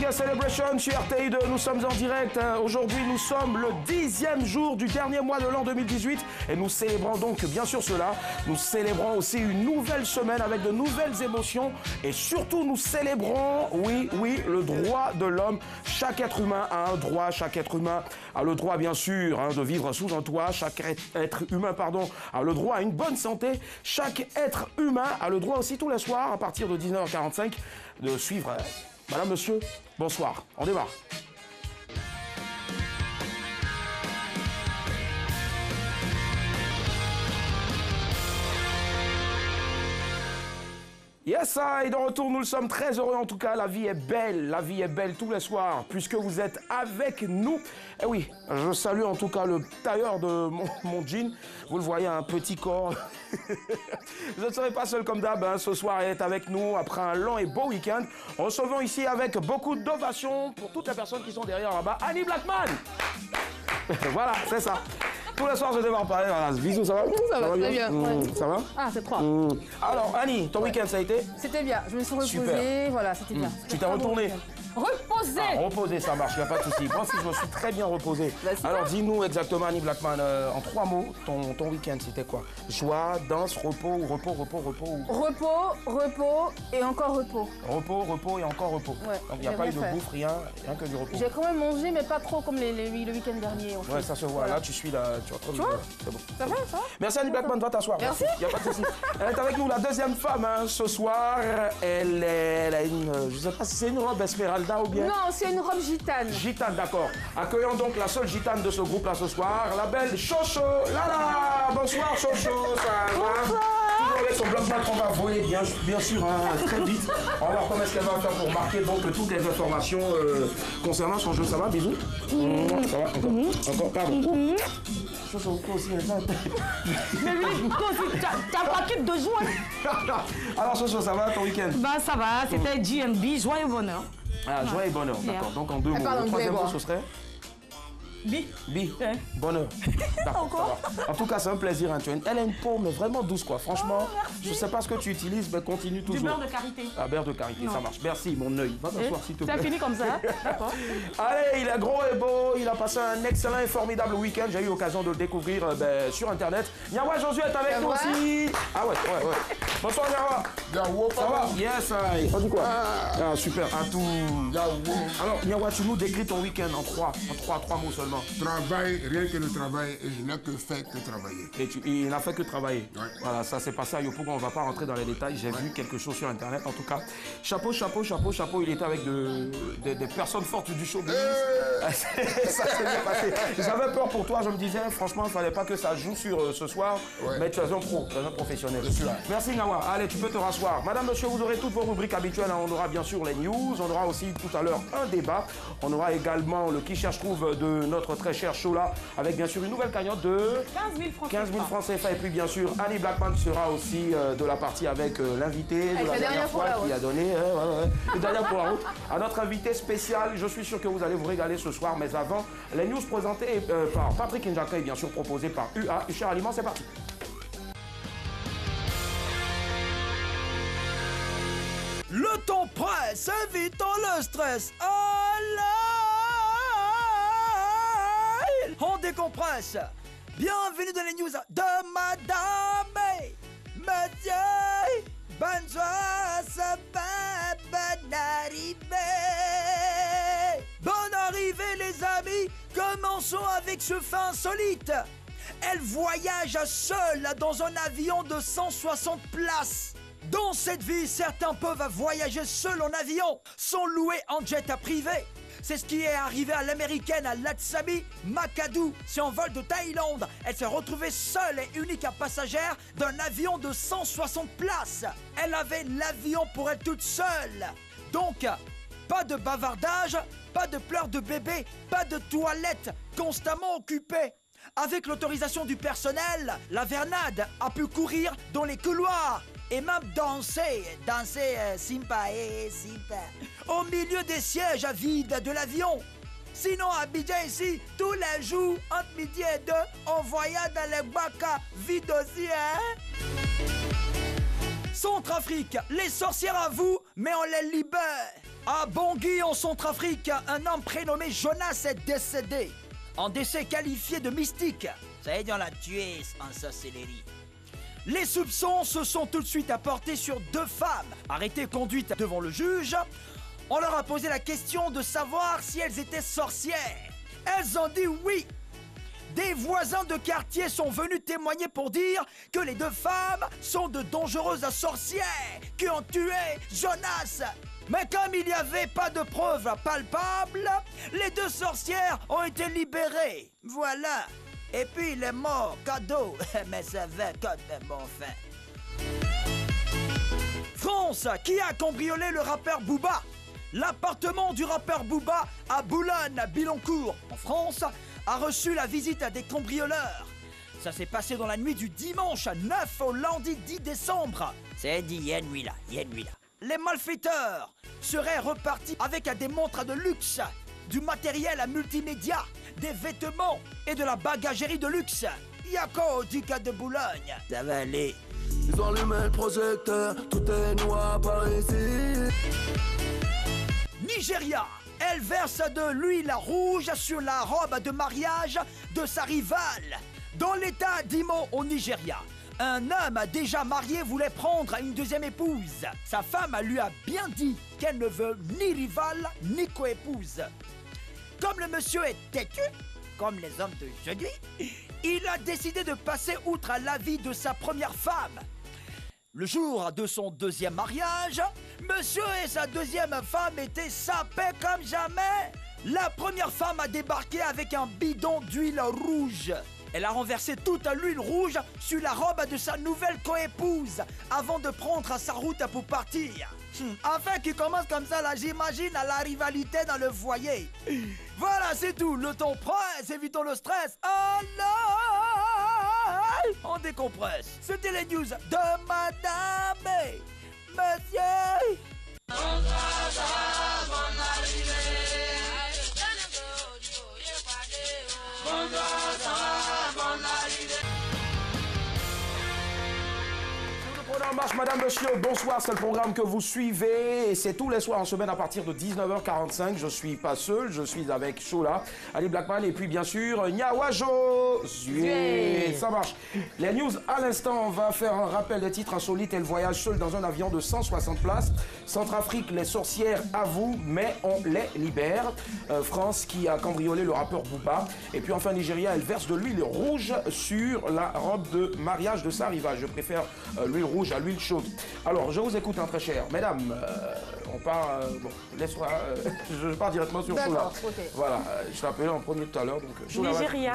Celebration sur RTI2, nous sommes en direct. Aujourd'hui, nous sommes le 10e jour du dernier mois de l'an 2018 et nous célébrons donc bien sûr cela. Nous célébrons aussi une nouvelle semaine avec de nouvelles émotions et surtout nous célébrons, oui, le droit de l'homme. Chaque être humain a un droit, chaque être humain a le droit bien sûr de vivre sous un toit, chaque être humain a le droit à une bonne santé, chaque être humain a le droit aussi tous les soirs à partir de 19h45 de suivre... Madame, monsieur, bonsoir. On démarre. Yes, et de retour, nous le sommes très heureux en tout cas. La vie est belle tous les soirs, puisque vous êtes avec nous. Et oui, je salue en tout cas le tailleur de mon jean. Vous le voyez, un petit corps. Je ne serai pas seul comme d'hab. Ce soir, elle est avec nous après un long et beau week-end. Recevons ici avec beaucoup d'ovations pour toutes les personnes qui sont derrière là-bas. Annie Blackman. Voilà, c'est ça. Tous les soirs, je devais en parler. Voilà. Bisous, ça va? Ça va très bien. Ça va? Ah, c'est 3. Alors, Annie, ton week-end, ça a été? C'était bien. Je me suis reposée. Super. Voilà, c'était bien. Tu t'es retourné? Reposé. Reposé, ça marche, il n'y a pas de souci. Moi aussi, je me suis très bien reposé. Alors, dis-nous exactement, Annie Blackman, en 3 mots, ton week-end, c'était quoi? Joie, danse, repos ou repos? Repos et encore repos. Repos et encore repos. Ouais, donc, il n'y a pas eu de bouffe, rien que du repos. J'ai quand même mangé, mais pas trop comme le week-end dernier. Ouais, ça se voit. Voilà. Là, tu suis là, tu es en train de... Tu vois? C'est bon. Ça va? Merci, Annie Blackman, va t'asseoir. Merci. Il n'y a pas de souci. Elle est avec nous, la deuxième femme, ce soir. Elle a une... je ne sais pas si c'est une robe Esmeralda ou bien... Non, c'est une robe gitane. Gitane, d'accord. Accueillons donc la seule gitane de ce groupe-là ce soir, la belle Chocho Lala. Bonsoir, Chocho. Ça va? Toujours avec son bloc-notes qu'on va voler, bien sûr, très vite. On va voir comment est-ce qu'elle va faire pour marquer donc toutes les informations concernant son jeu. Ça va? Bisous. Ça va? Encore, pardon. Chocho, toi aussi, mais oui, toi aussi, t'as un paquet de joie. Alors, Chocho, ça va ton week-end? Bah, ça va, c'était GNB, joie et bonheur. Ah, joie et bonheur, d'accord. Donc en 2 mots. Le troisième mot, ce serait? Bi. Bonheur. D'accord. En tout cas, c'est un plaisir. Hein. Elle a une peau, mais vraiment douce, quoi. Franchement, je ne sais pas ce que tu utilises, mais continue toujours. Du beurre de karité. Ah, beurre de karité, ça marche. Merci, mon œil. Va t'asseoir, s'il te plaît. Ça finit comme ça, d'accord. Allez, il est gros et beau. Il a passé un excellent et formidable week-end. J'ai eu l'occasion de le découvrir sur Internet. Niawa Josué est avec nous aussi. Ah ouais. Bonsoir, Niawa. Yawo, ça va? Yes, on dit quoi? Ah, super. À tout. Yawo. Alors, Niawa, tu nous décris ton week-end en trois mots seulement. Travail, rien que le travail, et je n'ai que fait que travailler. Et il n'a fait que travailler. Ouais. Voilà, ça s'est passé à Yopougon, on ne va pas rentrer dans les détails. J'ai vu quelque chose sur Internet, en tout cas. Chapeau, il était avec des personnes fortes du showbiz. Ça s'est bien passé. J'avais peur pour toi, je me disais, franchement, il ne fallait pas que ça joue sur ce soir. Ouais. Mais tu es un pro, tu es un professionnel. Merci, Nawa. Allez, tu peux te rasseoir. Madame, monsieur, vous aurez toutes vos rubriques habituelles. On aura bien sûr les news, on aura aussi tout à l'heure un débat. On aura également le qui cherche trouve de notre notre très cher Chola, avec bien sûr une nouvelle cagnotte de 15 000 francs. 15 000 francs CFA. Et puis bien sûr, Annie Blackman sera aussi de la partie avec l'invité de la dernière fois qui a donné une dernière pour la route à notre invité spécial. Je suis sûr que vous allez vous régaler ce soir, mais avant, les news présentées par Patrick Njaka et bien sûr proposées par UA, Cher Aliment, c'est parti. Le temps presse, évitons le stress. On décompresse. Bienvenue dans les news de Madame Mathieu. Bonne joie, bonne arrivée. Bonne arrivée les amis. Commençons avec ce fait insolite. Elle voyage seule dans un avion de 160 places. Dans cette vie, certains peuvent voyager seuls en avion, sans louer un jet privé. C'est ce qui est arrivé à l'américaine Latsami Makadou. C'est en vol de Thaïlande. Elle s'est retrouvée seule et unique à passagère d'un avion de 160 places. Elle avait l'avion pour elle toute seule. Donc, pas de bavardage, pas de pleurs de bébé, pas de toilette constamment occupée. Avec l'autorisation du personnel, la Vernade a pu courir dans les couloirs et même danser simpa et simpa, au milieu des sièges vides de l'avion. Sinon, à Abidjan ici, tous les jours, entre midi et 2, on voyait dans les baka vides aussi, hein. Centrafrique, les sorcières à vous, mais on les libère. À Bangui, en Centrafrique, un homme prénommé Jonas est décédé. Un décès qualifié de mystique. Ça veut dire on l'a tué en sorcellerie. Les soupçons se sont tout de suite apportés sur deux femmes, arrêtées et conduites devant le juge. On leur a posé la question de savoir si elles étaient sorcières. Elles ont dit oui. Des voisins de quartier sont venus témoigner pour dire que les deux femmes sont de dangereuses sorcières qui ont tué Jonas. Mais comme il n'y avait pas de preuves palpables, les deux sorcières ont été libérées. Voilà. Et puis il est mort, cadeau. Mais ça va quand même enfin. France, qui a cambriolé le rappeur Booba? L'appartement du rappeur Booba à Boulogne-Billancourt, en France, a reçu la visite des cambrioleurs. Ça s'est passé dans la nuit du dimanche 9 au lundi 10 décembre. C'est dit, il y a une nuit là. Les malfaiteurs seraient repartis avec des montres de luxe, du matériel multimédia, des vêtements et de la bagagerie de luxe. Yako du cas de Boulogne. Ça va aller. Ils ont allumé le projecteur, tout est noir par ici. Nigeria, elle verse de l'huile rouge sur la robe de mariage de sa rivale. Dans l'état d'Imo au Nigeria, un homme déjà marié voulait prendre une deuxième épouse. Sa femme lui a bien dit qu'elle ne veut ni rivale ni coépouse. Comme le monsieur est têtu, comme les hommes d'aujourd'hui, il a décidé de passer outre l'avis de sa première femme. Le jour de son deuxième mariage, monsieur et sa deuxième femme étaient sapés comme jamais. La première femme a débarqué avec un bidon d'huile rouge. Elle a renversé toute l'huile rouge sur la robe de sa nouvelle coépouse avant de prendre sa route pour partir. Enfin qu'il commence comme ça, là, j'imagine la rivalité dans le foyer. Voilà, c'est tout. Le temps presse, évitons le stress. On décompresse. C'était les news de Madame Monsieur. En marche, madame, monsieur, bonsoir, c'est le programme que vous suivez et c'est tous les soirs en semaine à partir de 19h45. Je suis pas seul, je suis avec Chola, Ali Blackman et puis bien sûr Nyawajo. Ça marche. Les news à l'instant, on va faire un rappel des titres insolites. Elle voyage seule dans un avion de 160 places. Centrafrique, les sorcières avouent, mais on les libère. France qui a cambriolé le rappeur Booba. Et puis enfin Nigeria, elle verse de l'huile rouge sur la robe de mariage de sa rivale. Je préfère l'huile rouge à l'huile chaude. Alors, je vous écoute, hein, très cher. Mesdames, on part... bon, laisse-moi... je pars directement sur Chola. Okay. Voilà, je t'ai appelé en premier tout à l'heure. Donc, Nigeria.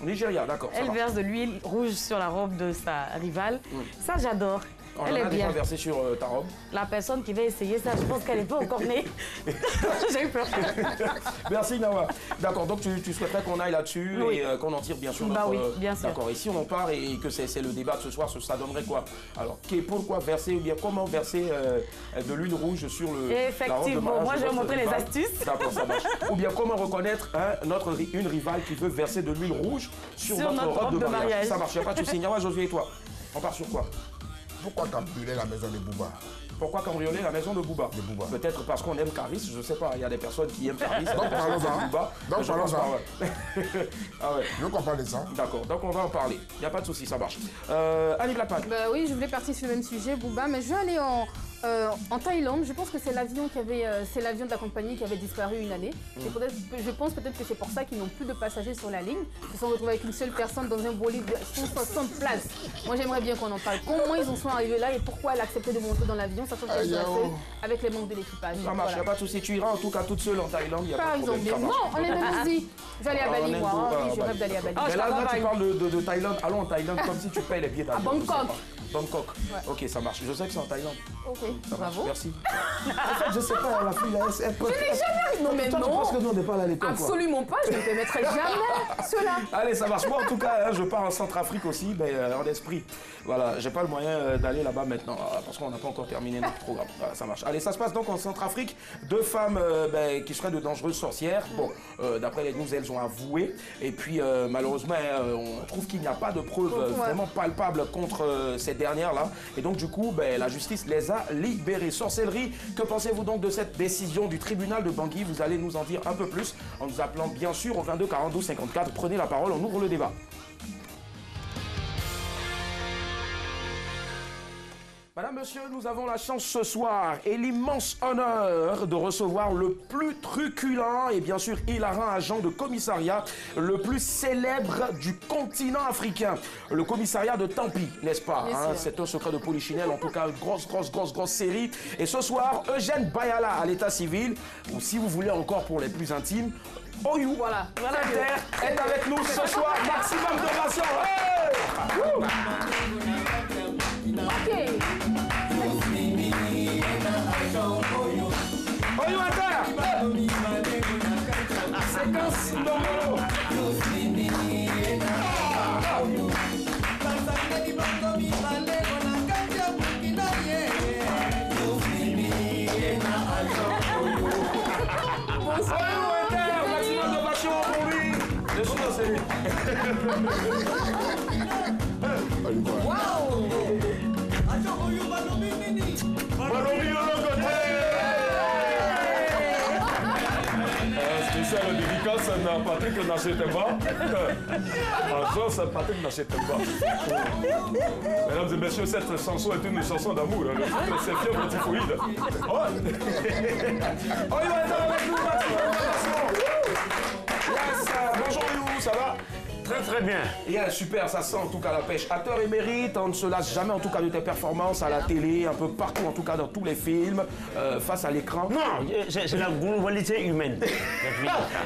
Nigeria, d'accord. Elle verse de l'huile rouge sur la robe de sa rivale. Ça, j'adore. On Elle en est a déjà bien. versé sur ta robe. La personne qui va essayer ça, je pense qu'elle est pas encore née. J'ai eu peur. Merci Nawa. D'accord, donc tu souhaiterais qu'on aille là-dessus Oui. et qu'on en tire bien sûr Bah notre... oui, bien sûr. D'accord, et si on en part et que c'est le débat de ce soir, ça donnerait quoi? Alors, pourquoi verser ou bien comment verser de l'huile rouge sur le... la robe de Effectivement, mariage moi de je vais votre montrer les rival? astuces. D'accord, ça marche. Ou bien comment reconnaître une rivale qui veut verser de l'huile rouge sur notre robe de mariage. Ça marche, il n'y a pas de souci. Nawa, Josué et toi, on part sur quoi? Pourquoi cambrioler la maison de Bouba? Pourquoi cambrioler la maison de Bouba? Peut-être parce qu'on aime Caris, je sais pas. Il y a des personnes qui aiment Caris. Donc parlons-en. Bouba. Donc Je pense parlons-en. pas, ouais. Ah ouais. Je veux qu'on parle de ça. D'accord, donc on va en parler. Il n'y a pas de souci, ça marche. Annie Blackman. Bah oui, je voulais partir sur le même sujet, Bouba, mais je vais aller en Thaïlande. Je pense que c'est l'avion c'est l'avion de la compagnie qui avait disparu une année. Je pense peut-être que c'est pour ça qu'ils n'ont plus de passagers sur la ligne. Ils se sont retrouvés avec une seule personne dans un bolide de 160 places. Moi, j'aimerais bien qu'on en parle. Comment ils en sont arrivés là et pourquoi elle a accepté de monter dans l'avion, sachant qu'elle est seule avec les membres de l'équipage. Ça marche, il n'y a pas de souci. Tu iras en tout cas toute seule en Thaïlande. Y a Par pas de exemple, problème, ça marche. non, en Indonésie. Je vais aller à Bali, moi. Ah, Oui, je Bali. rêve d'aller à Bali. Mais là, je tu travaille. parles de Thaïlande. Allons en Thaïlande comme si tu payes les billets d'avion. À je sais Bangkok. pas. Bangkok. Ok, ça marche. Je sais que c'est en Thaïlande. Ok, Ça marche. bravo. Merci. En fait, je sais pas, la fille là, elle peut. Je n'ai jamais. Non, mais Toi, tu non. penses que nous, on n'est pas là à l'école, quoi. Absolument pas, je ne permettrai jamais cela. Allez, ça marche. Moi, en tout cas, je pars en Centrafrique aussi, mais en esprit. Voilà, j'ai pas le moyen d'aller là-bas maintenant, parce qu'on n'a pas encore terminé notre programme. Voilà, ça marche. Allez, ça se passe donc en Centrafrique. Deux femmes qui seraient de dangereuses sorcières. Bon, d'après les news, elles ont avoué. Et puis, malheureusement, on trouve qu'il n'y a pas de preuves vraiment palpables contre ces dernières-là. Et donc, du coup, la justice les a libérées. Sorcellerie, que pensez-vous donc de cette décision du tribunal de Bangui? Vous allez nous en dire un peu plus en nous appelant bien sûr au 22 42 54. Prenez la parole, on ouvre le débat. Madame, monsieur, nous avons la chance ce soir et l'immense honneur de recevoir le plus truculent et bien sûr hilarant agent de commissariat le plus célèbre du continent africain. Le commissariat de Tampi, n'est-ce pas? C'est un secret de polichinelle, en tout cas une grosse série. Et ce soir, Eugène Bayala à l'état civil, ou si vous voulez encore pour les plus intimes, Oyou, Voilà. est avec nous ce soir. Maximum d'ovation. Hey! Ok. Oyou Inter. Séquence Ndongolo. Oyou Inter, maximum d'ovation pour lui. Je suis dans série. Spécial dédicace à Patrick Nachetemba. En c'est Patrick Nachetemba. Mesdames et messieurs, cette chanson est une chanson d'amour. Le titre, c'est Fièvre typhoïde. Oh, il va être avec nous, Yes, bonjour Lou, ça va? Très bien. Yeah, super, ça sent en tout cas la pêche. Acteur émérite, on ne se lasse jamais en tout cas de tes performances à la télé, un peu partout, en tout cas dans tous les films, face à l'écran. Non, c'est la globalité humaine.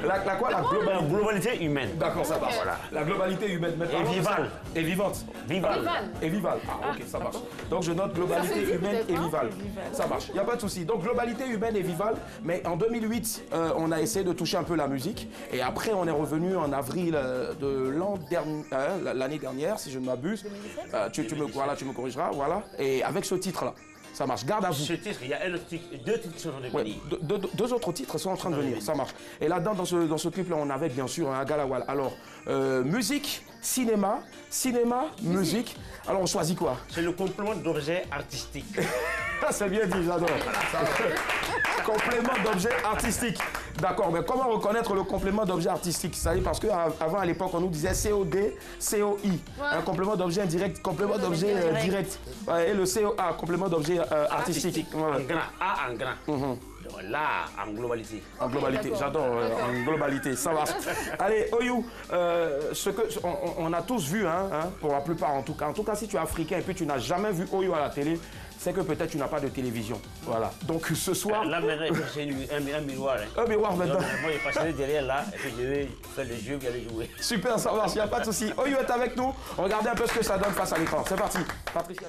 La quoi? La La globalité humaine. D'accord, ça marche. Voilà. La globalité humaine. Mais parlons de vivale. ça. Et vivante. Vivale. Et vivale. Ah, ok, ça marche. Donc je note globalité humaine et vivale. Ça marche, il n'y a pas de souci. Donc globalité humaine et vivale. Mais en 2008, on a essayé de toucher un peu la musique. Et après, on est revenu en avril de l'an dernier, l'année dernière, si je ne m'abuse. Tu me corrigeras, voilà. Et avec ce titre-là. Ça marche, garde à vous. Ce titre, il y a deux titres sont de Ouais, venir. deux autres titres sont en train de venir, ça marche. Et là-dedans, dans ce clip-là, on avait bien sûr un Agalawal. Alors, musique, cinéma, musique. Alors, on choisit quoi? C'est le complément d'objet artistique. C'est bien dit, j'adore. Complément d'objet artistique. D'accord, mais comment reconnaître le complément d'objet artistique? Ça veut dire parce qu'avant, à l'époque, on nous disait COD, COI. Un complément d'objet indirect, complément d'objet direct. Ouais, et le COA, complément d'objet artistique. En grand, A en grand. Donc là, en globalité. En globalité, j'adore, en globalité, ça va. Allez, Oyou, on a tous vu, pour la plupart en tout cas si tu es africain et puis tu n'as jamais vu Oyou à la télé, c'est que peut-être tu n'as pas de télévision. Voilà. Donc ce soir... Là maintenant, c'est un miroir. Un miroir maintenant. Donc, moi, je passerai derrière là et puis je vais faire le jeu, puis aller jouer. Super, ça marche, il n'y a pas de souci. Oyou est avec nous. Regardez un peu ce que ça donne face à l'écran. C'est parti. Patricia.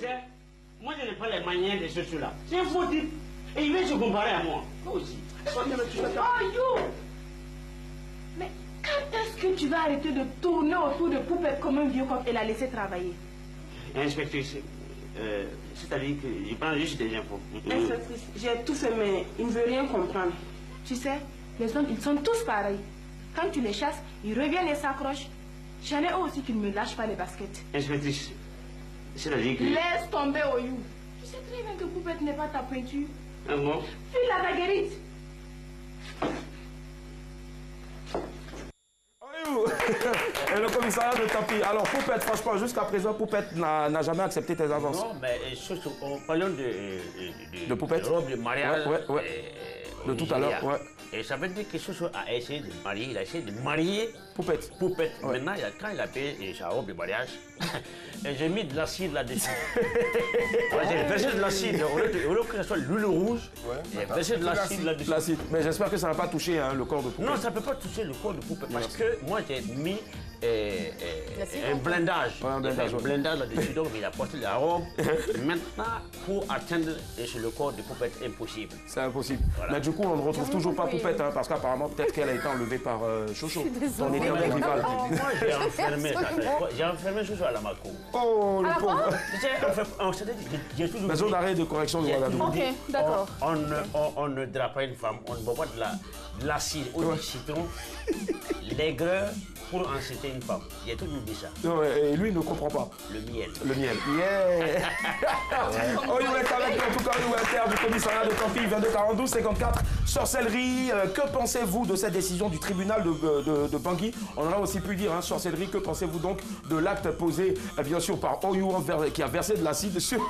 Moi, je n'ai pas les manières de ce là. C'est un faux type. Et il veut se comparer à moi. Toi aussi. Oh, you! Mais quand est-ce que tu vas arrêter de tourner autour de Poupette comme un vieux coq et la laisser travailler? Inspectrice, c'est-à-dire que je prends juste des infos. Inspectrice, j'ai tout fait, mais il ne veut rien comprendre. Tu sais, les hommes, ils sont tous pareils. Quand tu les chasses, ils reviennent et s'accrochent. J'en ai aussi qui ne me lâchent pas les baskets. Inspectrice, c'est-à-dire que... Laisse tomber Oyou. Tu sais très bien que Poupette n'est pas ta pointure. Ah bon? File la baguerite. Et le commissariat de Tampi. Alors, Poupette, franchement, jusqu'à présent, Poupette n'a jamais accepté tes avances. Non, mais surtout, en parlant de Poupette. de robe de mariage. Ouais. De tout à l'heure, ouais. Et ça veut dire que Soso a essayé de marier, il a essayé de marier Poupette. Poupette. Ouais. Maintenant, quand il a payé sa robe de mariage, j'ai mis de l'acide là-dessus. J'ai versé de l'acide, au lieu que ce soit l'huile rouge, j'ai versé de l'acide là-dessus. L'acide. Mais j'espère que ça n'a pas touché le corps de Poupette. Non, ça ne peut pas toucher le corps de Poupette parce que moi j'ai mis un blindage. Ouais, un blindage, Un blindage là-dessus, donc il a porté la robe. Maintenant, pour atteindre sur le corps de Poupette, impossible. C'est impossible. Voilà. Mais du coup, on ne retrouve toujours pas Poupette, parce qu'apparemment, peut-être qu'elle a été enlevée par Chocho, ton éternel rival. Moi, j'ai enfermé ça. J'ai enfermé Chocho à la Mako. Oh, le pauvre. J'ai toujours Maison dit- d'arrêt de correction de j'ai Ouagadougou. toujours dit, Ok, d'accord. on ne drape pas une femme, on ne boit pas de l'acide ou du citron, l'aigreur pour inciter une femme. J'ai toujours dit ça. Ouais, et lui, il ne comprend pas. Le miel. Le miel. Yeah. Oyou est avec nous, en tout cas, Oyou Inter du commissariat de Tampi, 22 42 54. Sorcellerie, que pensez-vous de cette décision du tribunal de Bangui? On aurait aussi pu dire, sorcellerie, que pensez-vous donc de l'acte posé, bien sûr, par Oyou qui a versé de l'acide sur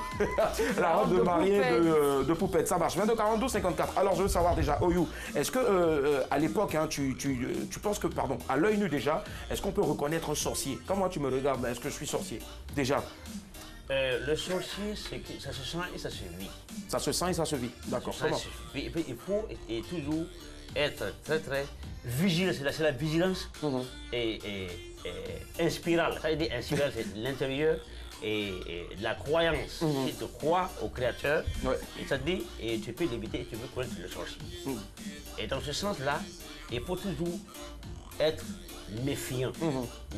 la robe de mariée de Poupette? Ça marche. 22 42 54. Alors, je veux savoir déjà, Oyou, est-ce que à l'époque, tu penses que, pardon, à l'œil nu déjà, est-ce qu'on peut reconnaître un sorcier? Comment tu me regardes? Est-ce que je suis sorcier? Déjà. Le sorcier, c'est que ça se sent et ça se vit. Ça se sent et ça se vit. D'accord. Ça Comment? se vit. Et puis, il faut toujours être très très vigilant. C'est la vigilance et inspirale. Ça veut dire inspirale, c'est l'intérieur et la croyance. Si tu crois au Créateur, et ça te dit, et tu peux l'éviter et tu peux connaître le sorcier. Et dans ce sens-là, il faut toujours être méfiant.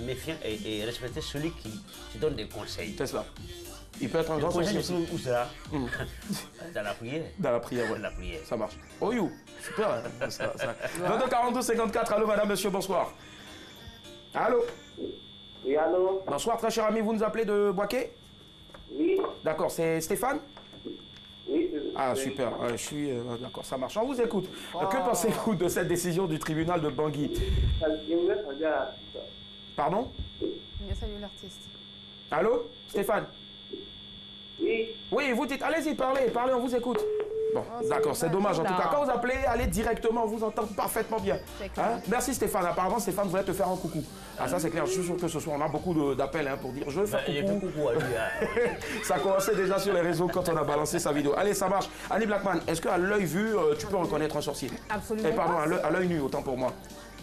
Méfiant et respecter celui qui te donne des conseils. C'est cela. Il peut être un Le grand conseil, sorcier aussi. où ça? Dans la prière. Dans la prière, ouais. Dans la prière. Ça marche. Oyou, super. 22 42 54. Allô, madame, monsieur, bonsoir. Allô? Oui, allô? Bonsoir, très cher ami, vous nous appelez de Boaké? Oui, D'accord, c'est Stéphane? oui. Ah, super, je suis... d'accord, ça marche. On vous écoute. Que pensez-vous de cette décision du tribunal de Bangui? J'aimerais savoir. Pardon? Il a salué l'artiste. Allô? Stéphane? Oui, Oui, vous dites, allez-y, parlez, on vous écoute. Bon, d'accord, c'est dommage. En tout cas, quand vous appelez, allez directement, on vous entend parfaitement bien. C'est clair. Merci Stéphane. Apparemment, Stéphane voulait te faire un coucou. Ah, ça c'est clair, je suis sûr que ce soir, on a beaucoup d'appels pour dire je veux faire Il y a coucou. coucou à lui. Ça commençait déjà sur les réseaux quand on a balancé sa vidéo. Allez, ça marche. Annie Blackman, est-ce qu'à l'œil vu, tu peux reconnaître un sorcier? Absolument. Pardon, pas. à l'œil nu, autant pour moi.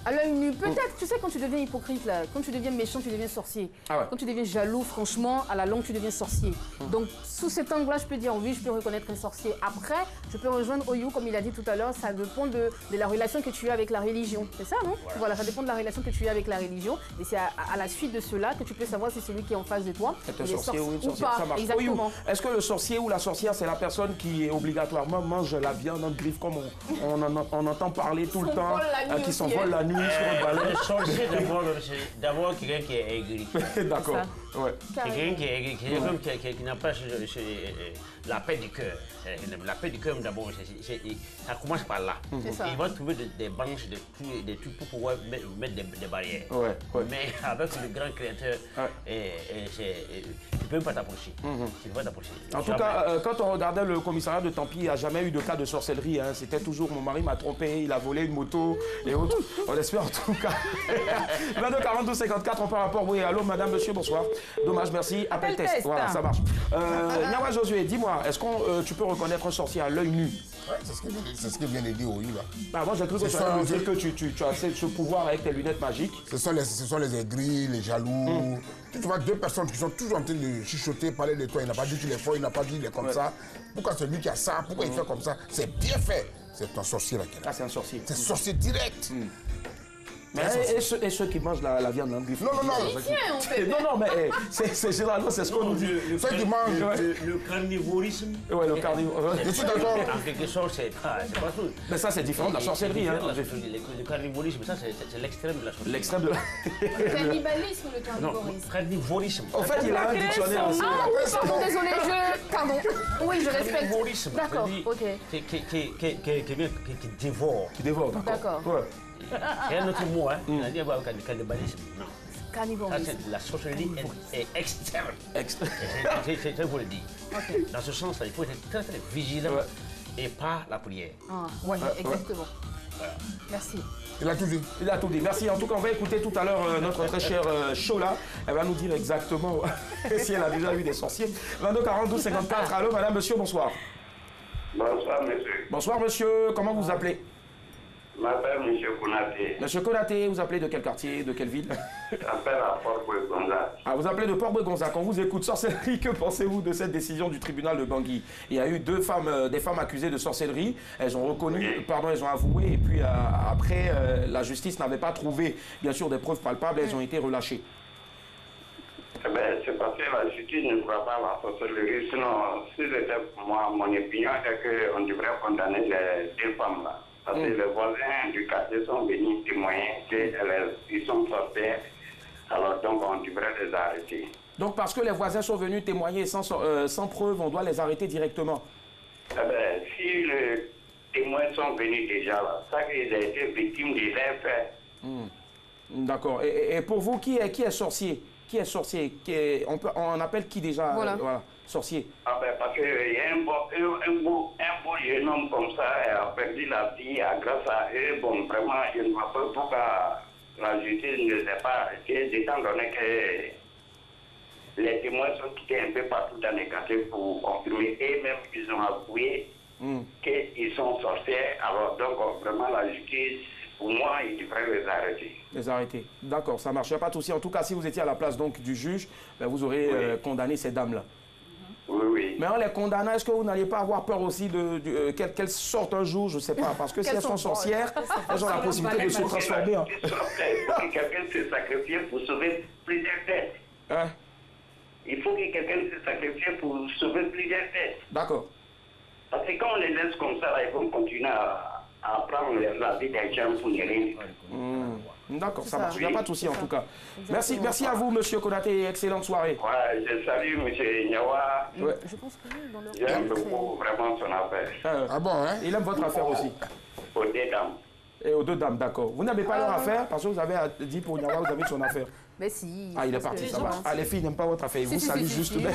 À l'œil nu, peut-être, tu sais, quand tu deviens hypocrite, là, quand tu deviens méchant, tu deviens sorcier. Ah ouais. Quand tu deviens jaloux, franchement, à la longue, tu deviens sorcier. Donc, sous cet angle-là, je peux dire oui, je peux reconnaître un sorcier. Après, je peux rejoindre Oyou, comme il a dit tout à l'heure, ça dépend de la relation que tu as avec la religion. C'est ça, non? Voilà, ça dépend de la relation que tu as avec la religion. Et c'est à la suite de cela que tu peux savoir si celui qui est en face de toi C'est un il est sorcier ou une sorcière, pas. ça marche. Exactement. Oyou, est-ce que le sorcier ou la sorcière, c'est la personne qui obligatoirement mange la viande en griffe comme on entend parler tout le temps, S'envole la nuit qui aussi, s'envole la nuit sur un ballon? Le sorcier, d'abord quelqu'un qui est aigri. D'accord. Ouais. Quelqu'un qui est aigri, qui n'a pas la paix du cœur. La paix du cœur, d'abord, ça commence par là. ça. Il va trouver des branches, des trucs pour pouvoir mettre des barrières. Ouais. Mais avec le grand créateur, tu ne peux pas t'approcher. Tu peux pas t'approcher. En tout cas, quand on regardait le commissariat de Tampi, il n'y a jamais eu de cas de sorcellerie. C'était toujours mon mari m'a trompé, il a volé une moto et autres. On l'espère en tout cas. 22 42 54, on par rapport. Oui, allô, madame, monsieur, bonsoir. Dommage, merci. Appel test. Voilà, ça marche. Nyawa Josué, dis-moi, est-ce que tu peux reconnaître un sorcier à l'œil nu? Ouais, c'est ce qu'il vient de dire, oui, là. Ah, moi, j'ai cru que tu allais me dire que tu as ce pouvoir avec tes lunettes magiques. Ce sont les aigris, les jaloux. Tu vois deux personnes qui sont toujours en train de chuchoter, parler de toi. Il n'a pas dit qu'il est fort, il n'a pas dit qu'il est comme ça. Pourquoi c'est lui qui a ça? Pourquoi il fait comme ça? C'est bien fait. C'est un sorcier là. Ah, c'est un sorcier. C'est un sorcier direct. Mais et ceux qui mangent la viande en buff? Non. Non, mais c'est généralement, c'est ce qu'on nous dit. Ceux qui mangent. Le carnivorisme. Ouais, le carnivore. Je suis d'accord. En quelque sorte, c'est pas tout. Mais ça, c'est différent de la sorcellerie. Hein. Le carnivorisme, ça, c'est l'extrême de la sorcellerie. L'extrême de la. Le cannibalisme ou le Non, carnivorisme? carnivorisme. En fait, il a un dictionnaire aussi. Ah oui, pardon, désolé, Pardon. Oui, je respecte. Carnivorisme. D'accord, ok. Qui dévore. Qui dévore, d'accord. Ouais. C'est un autre mot, hein. Il a dit cannibalisme. Non. Ça, Carnivorisme. c'est la sorcellerie est externe. C'est ça que vous le dites. Ok. Dans ce sens-là, il faut être très très vigilant et pas la prière. Ah, ouais, exactement. Merci. Il a tout dit. Il a tout dit. Merci. En tout cas, on va écouter tout à l'heure notre très chère Shola. Elle va nous dire exactement si elle a déjà vu des sorciers. 22 42 54. Allô, madame, monsieur, bonsoir. Bonsoir, monsieur. Bonsoir, monsieur. Comment vous vous appelez? Je m'appelle M. Konaté. Monsieur Konaté, vous appelez de quel quartier, de quelle ville? Je m'appelle à Port-Gonzague. Ah, vous appelez de Port-Gonzague. On vous écoute. Sorcellerie, que pensez-vous de cette décision du tribunal de Bangui? Il y a eu des femmes accusées de sorcellerie. Elles ont reconnu, elles ont avoué. Et puis après, la justice n'avait pas trouvé, bien sûr, des preuves palpables. Elles ont été relâchées. Eh bien, c'est parce que la justice ne croit pas à la sorcellerie. Sinon, si c'était moi, mon opinion est qu'on devrait condamner les deux femmes-là. Parce que les voisins du quartier sont venus témoigner qu'ils sont sorciers. Alors donc, on devrait les arrêter. Donc parce que les voisins sont venus témoigner sans preuve, on doit les arrêter directement? Eh bien, si les témoins sont venus déjà là, ça qu'ils ont été victimes des faits. D'accord. Et pour vous, qui est sorcier? Qui est sorcier? On appelle qui déjà? Voilà. Sorcier. Ah ben parce qu'il y a un beau jeune homme comme ça a perdu la vie grâce à eux. Bon, vraiment, je ne vois pas pourquoi la justice ne les a pas arrêtés, étant donné que les témoins sont quittés un peu partout dans les quartiers pour confirmer. Et même, ils ont avoué qu'ils sont sorciers. Alors donc, vraiment, la justice, pour moi, il devrait les arrêter. Les arrêter. D'accord, ça marche. Pas de souci. En tout cas, si vous étiez à la place donc, du juge, ben, vous aurez condamné ces dames-là. Oui. Mais en les condamnant, est-ce que vous n'allez pas avoir peur aussi qu'elles sortent un jour, je ne sais pas, parce que si elles sont sorcières, elles ont la possibilité de se transformer. Si quelqu'un se sacrifie pour sauver plusieurs têtes. Hein? Il faut que quelqu'un se sacrifie pour sauver plusieurs têtes. D'accord. Parce que quand on les laisse comme ça, là, ils vont continuer à prendre la vie des gens pour les rien. D'accord, ça marche. Il n'y a pas de souci en tout cas. Merci à vous, monsieur Konaté. Excellente soirée. Ouais, je salue monsieur Nyawa. Ouais. Je pense que dans leur J'aime beaucoup vraiment son affaire. Ah bon, hein? Il aime votre affaire aussi. Aux deux dames. Et aux deux dames, d'accord. Vous n'avez pas leur affaire parce que vous avez dit pour Nyawa, vous avez son affaire. Mais si. Ah, il est parti, ça va. Ah, les filles n'aiment pas votre affaire. Ils vous saluent juste. si.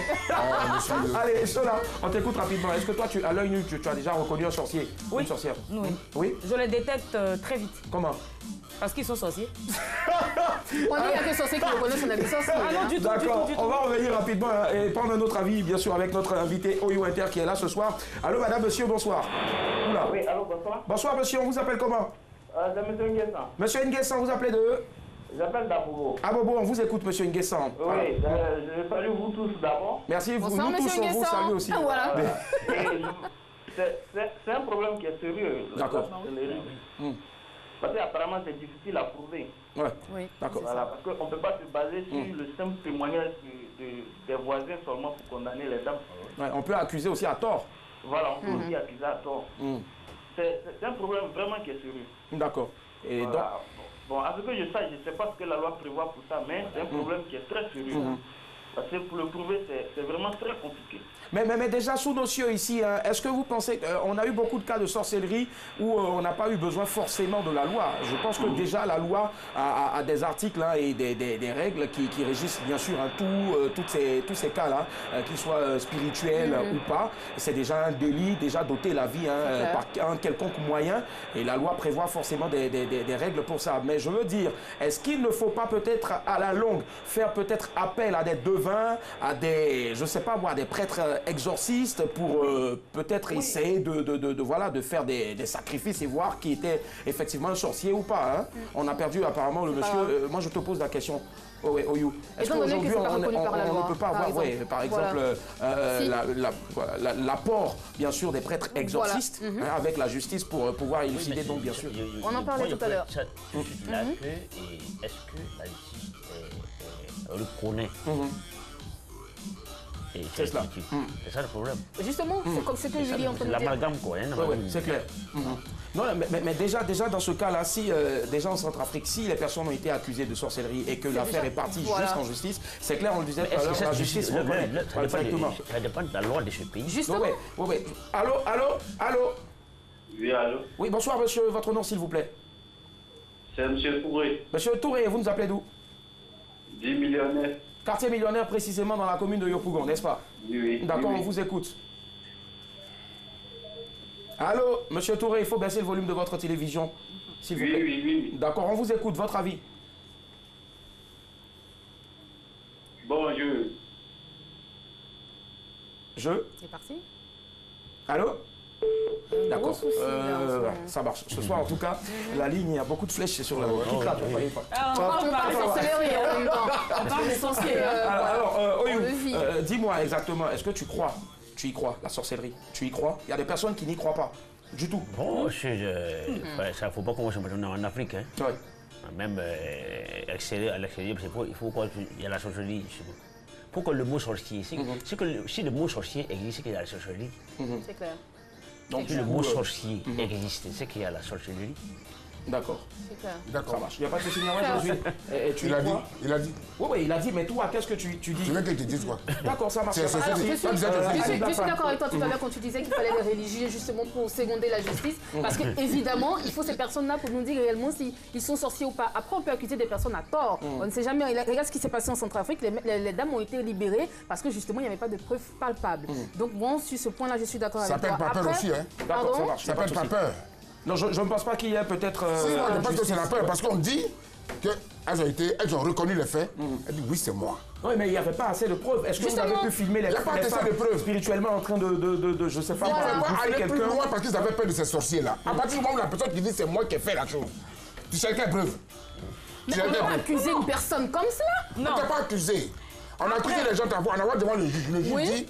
Allez, Shola, on t'écoute rapidement. Est-ce que toi, à l'œil nu, tu as déjà reconnu un sorcier? Oui. Une sorcière? Oui. Oui? Je les détecte très vite. Comment? Parce qu'ils sont sorciers. On dit qu'il n'y a que sorcier qui reconnaît son ami sorcier. Ah non, du tout, D'accord, du tout. on va revenir rapidement et prendre un autre avis, bien sûr, avec notre invité Oyo Inter qui est là ce soir. Allô, madame, monsieur, bonsoir. Oula. Oui, allô, bonsoir. Bonsoir, monsieur, on vous appelle comment? C'est monsieur Nguessan. Monsieur Nguessan, vous appelez de? J'appelle d'Abobo. Ah, Bobo, on vous écoute, monsieur Nguessan. Oui, Voilà. je salue vous tous d'abord. Merci, Bonsoir, nous tous, monsieur on vous Nguessan. salue aussi. Ah, voilà. C'est un problème qui est sérieux. D'accord. Parce qu'apparemment, c'est difficile à prouver. Ouais, Oui. d'accord. Voilà, parce qu'on ne peut pas se baser sur le simple témoignage des voisins seulement pour condamner les dames. Ouais, on peut accuser aussi à tort. Voilà, on peut aussi accuser à tort. C'est un problème vraiment qui est sérieux. D'accord. Et Voilà. Bon, à ce que je sache, je ne sais pas ce que la loi prévoit pour ça, mais c'est un problème qui est très sérieux. Parce que pour le prouver, c'est vraiment très compliqué. Mais déjà, sous nos cieux ici, hein, est-ce que vous pensez qu'on a eu beaucoup de cas de sorcellerie où on n'a pas eu besoin forcément de la loi? Je pense que déjà la loi a des articles hein, et des règles qui régissent bien sûr hein, tous ces cas-là, qu'ils soient spirituels ou pas. C'est déjà un délit, déjà doter la vie hein, par un quelconque moyen. Et la loi prévoit forcément des règles pour ça. Mais je veux dire, est-ce qu'il ne faut pas peut-être à la longue faire peut-être appel à des devins, à des, je sais pas moi, des prêtres exorcistes pour peut-être essayer de faire des sacrifices et voir qui était effectivement un sorcier ou pas. Hein. On a perdu apparemment le monsieur. Moi je te pose la question. Oyou. Est-ce qu'aujourd'hui on ne peut pas avoir, par exemple, l'apport bien sûr des prêtres exorcistes hein, avec la justice pour pouvoir élucider donc bien sûr. On en parlait tout à l'heure. Est-ce que la justice reconnaît? C'est cela. C'est ça le problème. Justement, c'est comme ce que Julie est en train de dire. L'amalgame quoi. C'est clair. Non, mais déjà dans ce cas-là, si déjà en Centrafrique, si les personnes ont été accusées de sorcellerie et que l'affaire est partie jusqu'en justice, c'est clair, on le disait tout à l'heure, la justice reconnaît directement. Ça dépend de la loi de ce pays. Justement. Oui. Allô? Oui, allô? Oui, bonsoir monsieur, votre nom s'il vous plaît. C'est M. Touré. Monsieur Touré, vous nous appelez d'où? 10 millionnaires. Quartier millionnaire précisément dans la commune de Yopougon, n'est-ce pas? Oui. D'accord, on vous écoute. Allô, monsieur Touré, il faut baisser le volume de votre télévision, s'il vous plaît. Oui. D'accord, on vous écoute, votre avis. Bon, C'est parti. Allô? D'accord, ça marche. Ce soir, en tout cas, la ligne, il y a beaucoup de flèches sur la route. Qui claque, vous voyez pas. On parle de sorcellerie en même temps. On parle de sorcellerie. Alors, Oyou, dis-moi exactement, est-ce que tu crois? Tu y crois, la sorcellerie? Tu y crois? Il y a des personnes qui n'y croient pas, du tout. Bon, ça ne faut pas commencer maintenant en Afrique. Hein. Ouais. Même à l'extérieur, il faut qu'il y a la sorcellerie. Pourquoi le mot sorcier? C'est que si le mot sorcier existe, c'est qu'il y a la sorcellerie. C'est clair. Donc si le mot sorcier existe, c'est qu'il y a la sorcellerie. D'accord. D'accord. Ça marche. Il n'y a pas de souci, il a dit. Oui, il a dit, mais toi, qu'est-ce que tu dis? Tu veux qu'il te dise quoi? D'accord, ça marche. Je suis d'accord avec toi tout à l'heure quand tu disais qu'il fallait les religieux justement pour seconder la justice. Parce qu'évidemment, il faut ces personnes-là pour nous dire réellement s'ils sont sorciers ou pas. Après, on peut accuser des personnes à tort. On ne sait jamais. Regarde ce qui s'est passé en Centrafrique. Les dames ont été libérées parce que justement, il n'y avait pas de preuves palpables. Donc bon, sur ce point-là, je suis d'accord avec toi. Ça perd pas peur aussi, hein? D'accord, ça marche. Ça perd pas peur. Non, je ne pense pas qu'il y ait peut-être... je pense que c'est la peur, parce qu'on dit qu'elles ont reconnu les faits. Elles disent oui, c'est moi. Oui, mais il n'y avait pas assez de preuves. Est-ce que vous avez pu filmer les femmes spirituellement en train de je sais pas, il ne faut pas aller quelqu'un plus loin parce qu'ils avaient peur de ces sorciers-là. À partir du moment où la personne qui dit c'est moi qui ai fait la chose, tu sais quelle preuve? Mais on ne peut pas accuser une personne comme ça. Non. On ne peut pas accuser. On a accusé les gens en avoir devant le juge. Le juge dit...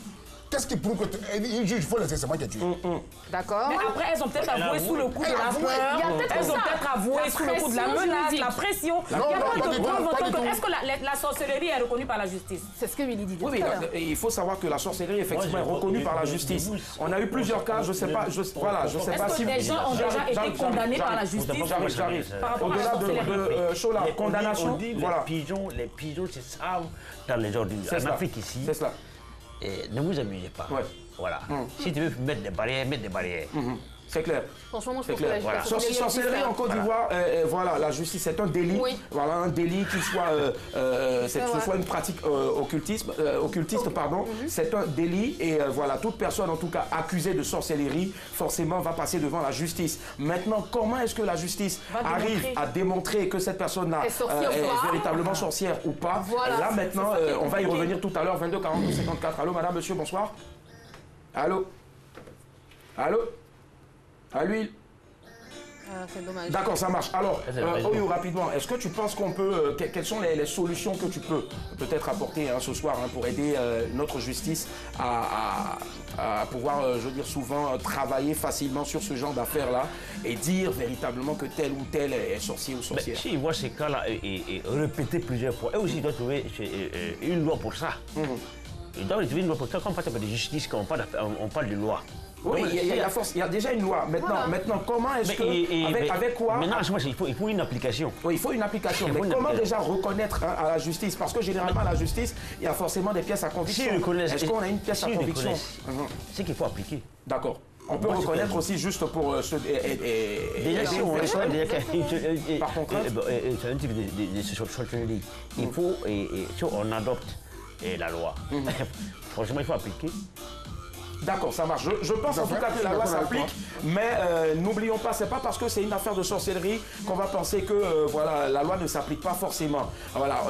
Qu'est-ce qui prouve que le juge, il faut laisser, c'est moi qui ai tué. D'accord. Mais après, elles ont peut-être avoué sous le coup de la peur. Elles ont peut-être avoué sous le coup de la menace, la pression. Il n'y a pas de preuve. Est-ce que la sorcellerie est reconnue par la justice? C'est ce que Willy dit. Oui, mais il faut savoir que la sorcellerie, effectivement, est reconnue par la justice. On a eu plusieurs cas, je ne sais pas, voilà, je sais pas si... Est-ce que des gens ont déjà été condamnés par la justice? J'arrive. Au-delà de Chola, condamnation, voilà. Les pigeons, c'est ça dans les ordures. En Afrique ici. C'est cela. Et ne vous amusez pas. Ouais. Voilà. Si tu veux mettre des barrières, mette des barrières. C'est clair. Franchement, moi, je pense clair. que la sorcellerie en Côte d'Ivoire, voilà, la justice, c'est un délit. Oui. Voilà, un délit qui soit, que ce soit une pratique occultiste, pardon. C'est un délit et voilà, toute personne, en tout cas, accusée de sorcellerie, forcément, va passer devant la justice. Maintenant, comment est-ce que la justice arrive à démontrer que cette personne-là est véritablement sorcière ou pas? Voilà, là, maintenant, on va y revenir tout à l'heure, 22 42 54. Allô, madame, monsieur, bonsoir. Allô? Allô? À l'huile. C'est dommage. D'accord, ça marche. Alors, Oyou, rapidement, est-ce que tu penses qu'on peut... quelles sont les solutions que tu peux peut-être apporter ce soir pour aider notre justice à pouvoir, je veux dire, souvent travailler facilement sur ce genre d'affaires-là et dire véritablement que tel ou tel est sorcier ou sorcière? Si ils voient ces cas-là et répéter plusieurs fois, eux aussi ils doivent trouver une loi pour ça. Ils doivent trouver une loi pour ça, comme par exemple de justice, quand on parle de loi. Oui, il y a déjà une loi. Maintenant comment est-ce que... Avec quoi? Maintenant, il faut une application. Oui, il faut une application. Mais comment déjà reconnaître à la justice? Parce que généralement, à la justice, il y a forcément des pièces à conviction. Est-ce qu'on a une pièce à conviction? C'est qu'il faut appliquer. D'accord. On peut reconnaître aussi juste pour déjà, si on reconnaît, par contrainte, c'est un type de sorcellerie. Il faut, si on adopte la loi, franchement, il faut appliquer. D'accord, ça marche. Je pense en tout cas que la loi s'applique, mais n'oublions pas, c'est pas parce que c'est une affaire de sorcellerie qu'on va penser que voilà, la loi ne s'applique pas forcément. Voilà,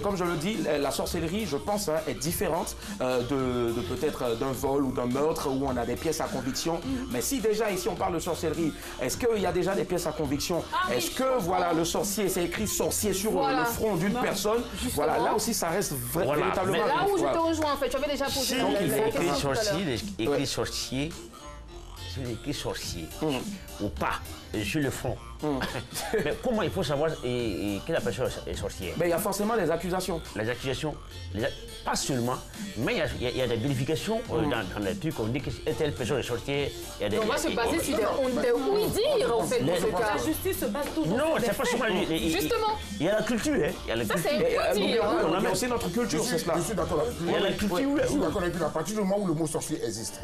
comme je le dis, la sorcellerie, je pense, est différente de peut-être d'un vol ou d'un meurtre où on a des pièces à conviction. Mais si déjà ici on parle de sorcellerie, est-ce qu'il y a déjà des pièces à conviction? Est-ce que voilà, le sorcier, c'est écrit sorcier sur le front d'une personne? Voilà, là aussi ça reste véritablement. Là où je te rejoins en fait, tu avais déjà posé la question tout à l'heure. Écrit sorcier, ou pas sur le front. Mais comment il faut savoir quelle personne est sorcière? Il y a forcément des accusations. Les accusations, pas seulement, mais il y a des vérifications dans les trucs. On dit que telle personne est sorcière. On va se baser sur des oui-dire en fait. La justice se base toujours non, sur des c'est pas seulement. Justement. Il y a la culture. Ça, c'est un oui-dire. On a aussi notre culture, c'est cela. Je suis d'accord avec Il y a la culture. Je suis d'accord avec lui à partir du moment où le mot sorcier existe.